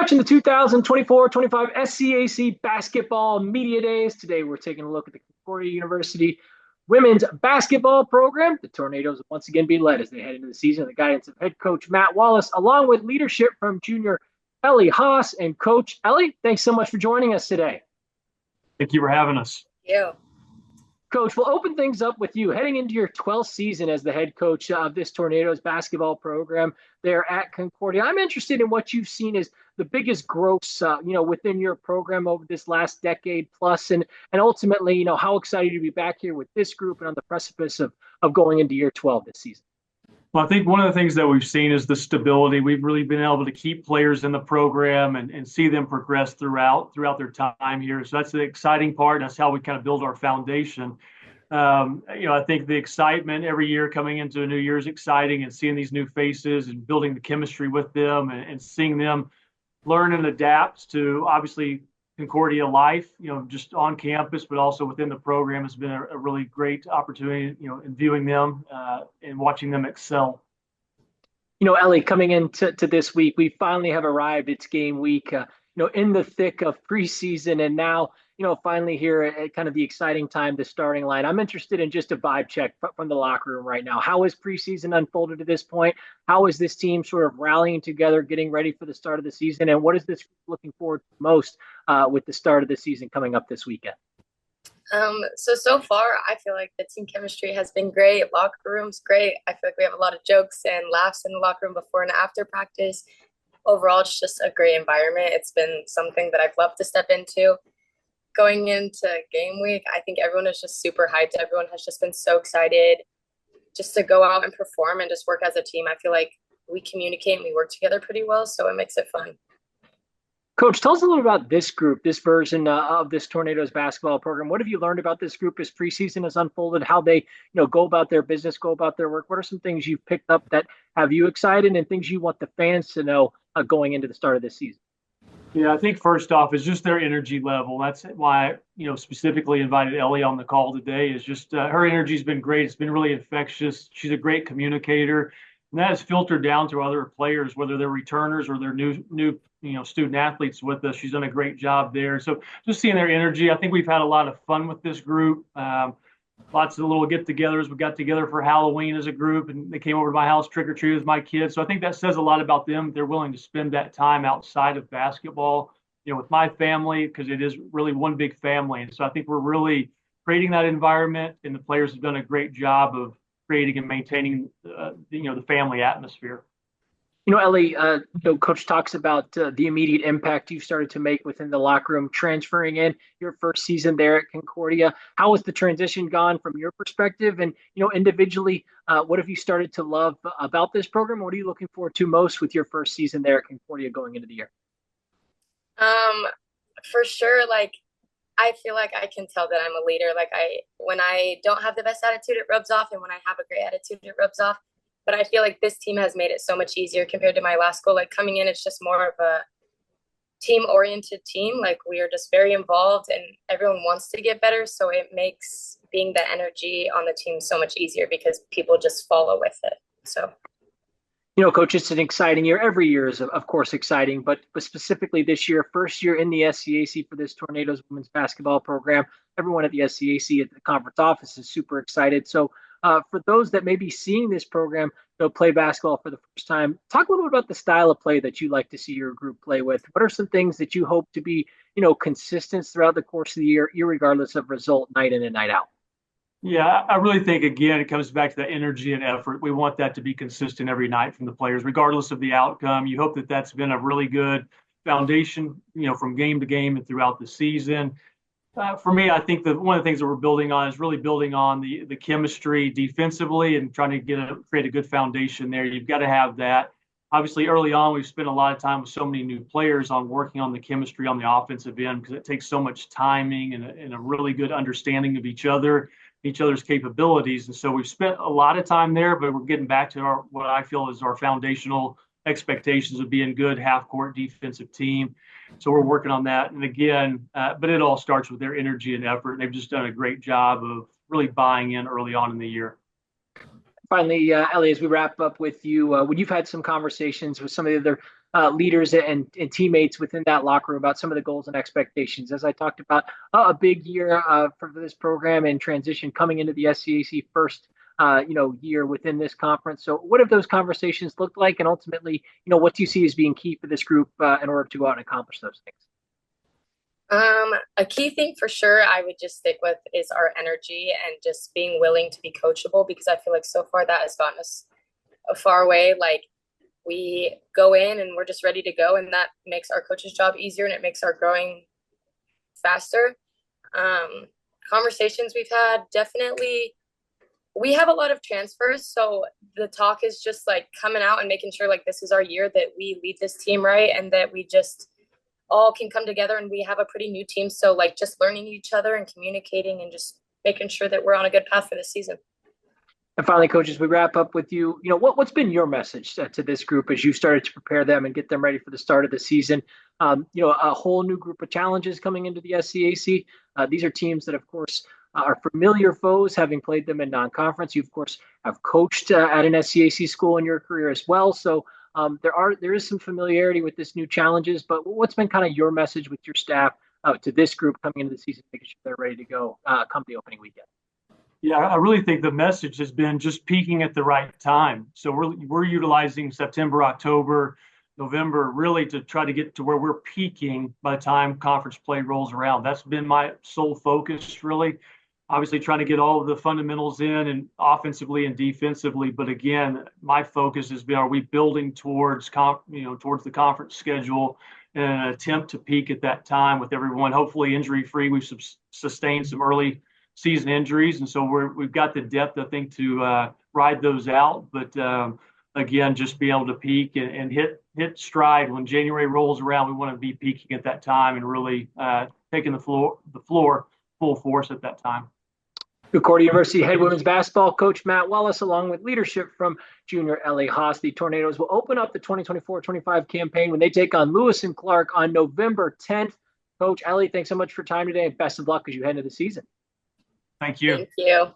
watching the 2024-25 SCAC Basketball Media Days. Today we're taking a look at the Concordia University women's basketball program. The Tornadoes will once again be led as they head into the season. The guidance of head coach Matt Wallis, along with leadership from junior Ellie Haas and coach Ellie. Thanks so much for joining us today. Thank you for having us. Thank you. Coach, we'll open things up with you heading into your 12th season as the head coach of this Tornadoes basketball program there at Concordia. I'm interested in what you've seen as the biggest growths, within your program over this last decade plus, and ultimately, how excited to be back here with this group and on the precipice of going into year 12 this season. Well, I think one of the things that we've seen is the stability. We've really been able to keep players in the program and see them progress throughout their time here. So that's the exciting part. That's how we kind of build our foundation. I think the excitement every year coming into a new year is exciting, and seeing these new faces and building the chemistry with them and seeing them learn and adapt to obviously Concordia life, just on campus, but also within the program has been a really great opportunity, in viewing them and watching them excel. Ellie, coming into this week, we finally have arrived. It's game week, in the thick of preseason, and now, finally here at kind of the exciting time, the starting line. I'm interested in just a vibe check from the locker room right now. How has preseason unfolded to this point? How is this team sort of rallying together, getting ready for the start of the season? And what is this looking forward to most with the start of the season coming up this weekend? So far, I feel like the team chemistry has been great. Locker room's great. I feel like we have a lot of jokes and laughs in the locker room before and after practice. Overall, it's just a great environment. It's been something that I've loved to step into. Going into game week, I think everyone is just super hyped. Everyone has just been so excited just to go out and perform and just work as a team. I feel like we communicate and we work together pretty well, so it makes it fun. Coach, tell us a little about this group, this version of this Tornadoes basketball program. What have you learned about this group as preseason has unfolded, how they go about their business, go about their work? What are some things you've picked up that have you excited and things you want the fans to know going into the start of this season? Yeah, I think first off is just their energy level. That's why, specifically invited Ellie on the call today, is just her energy's been great. It's been really infectious. She's a great communicator, and that has filtered down to other players, whether they're returners or they're new student athletes with us. She's done a great job there. So just seeing their energy, I think we've had a lot of fun with this group. Lots of little get-togethers. We got together for Halloween as a group, and they came over to my house, trick-or-treat with my kids. So I think that says a lot about them. They're willing to spend that time outside of basketball, with my family, because it is really one big family. And so I think we're really creating that environment, and the players have done a great job of creating and maintaining, the family atmosphere. Ellie, Coach talks about the immediate impact you've started to make within the locker room, transferring in your first season there at Concordia. How has the transition gone from your perspective? And, individually, what have you started to love about this program? What are you looking forward to most with your first season there at Concordia going into the year? For sure, I feel like I can tell that I'm a leader. When I don't have the best attitude, it rubs off. And when I have a great attitude, it rubs off. But I feel like this team has made it so much easier compared to my last school. Coming in, it's just more of a team-oriented team. We are just very involved and everyone wants to get better. So it makes being the energy on the team so much easier because people just follow with it. So, Coach, it's an exciting year. Every year is, of course, exciting, but specifically this year, first year in the SCAC for this Tornadoes women's basketball program. Everyone at the SCAC at the conference office is super excited. So, for those that may be seeing this program, play basketball for the first time, talk a little bit about the style of play that you like to see your group play with. What are some things that you hope to be, consistent throughout the course of the year, irregardless of result, night in and night out? Yeah, I really think, again, it comes back to that energy and effort. We want that to be consistent every night from the players, regardless of the outcome. You hope that that's been a really good foundation, from game to game and throughout the season. For me, I think that one of the things that we're building on is really building on the chemistry defensively and trying to create a good foundation there. You've got to have that. Obviously, early on, we've spent a lot of time with so many new players on working on the chemistry on the offensive end because it takes so much timing and a really good understanding of each other's capabilities. And so we've spent a lot of time there, but we're getting back to what I feel is our foundational expectations of being a good half-court defensive team. So we're working on that. And again, but it all starts with their energy and effort. And they've just done a great job of really buying in early on in the year. Finally, Ellie, as we wrap up with you, when you've had some conversations with some of the other leaders and teammates within that locker room about some of the goals and expectations, as I talked about, a big year for this program and transition coming into the SCAC first, year within this conference. So, what have those conversations looked like, and ultimately, what do you see as being key for this group in order to go out and accomplish those things? A key thing for sure I would just stick with is our energy and just being willing to be coachable, because I feel like so far that has gotten us a far away. Like, we go in and we're just ready to go, and that makes our coach's job easier and it makes our growing faster. Conversations we've had, definitely we have a lot of transfers, so the talk is just like coming out and making sure like this is our year that we lead this team right, and that we just all can come together, and we have a pretty new team. So like just learning each other and communicating and just making sure that we're on a good path for this season. And finally, coaches, we wrap up with you. What's been your message to this group as you started to prepare them and get them ready for the start of the season? A whole new group of challenges coming into the SCAC. These are teams that, of course, are familiar foes, having played them in non-conference. You, of course, have coached at an SCAC school in your career as well. So there is some familiarity with this new challenges. But what's been kind of your message with your staff to this group coming into the season, making sure they're ready to go come the opening weekend? Yeah, I really think the message has been just peaking at the right time. So we're utilizing September, October, November really to try to get to where we're peaking by the time conference play rolls around. That's been my sole focus, really. Obviously, trying to get all of the fundamentals in and offensively and defensively. But again, my focus has been: are we building towards towards the conference schedule in an attempt to peak at that time with everyone hopefully injury free? We've sustained some early season injuries, and so we've got the depth, I think, to ride those out. But again, just be able to peak and hit stride when January rolls around. We want to be peaking at that time and really taking the floor full force at that time. Concordia University head women's basketball coach Matt Wallis, along with leadership from junior Ellie Haas. The Tornadoes will open up the 2024-25 campaign when they take on Lewis and Clark on November 10th. Coach Ellie, thanks so much for your time today, and best of luck as you head into the season. Thank you. Thank you.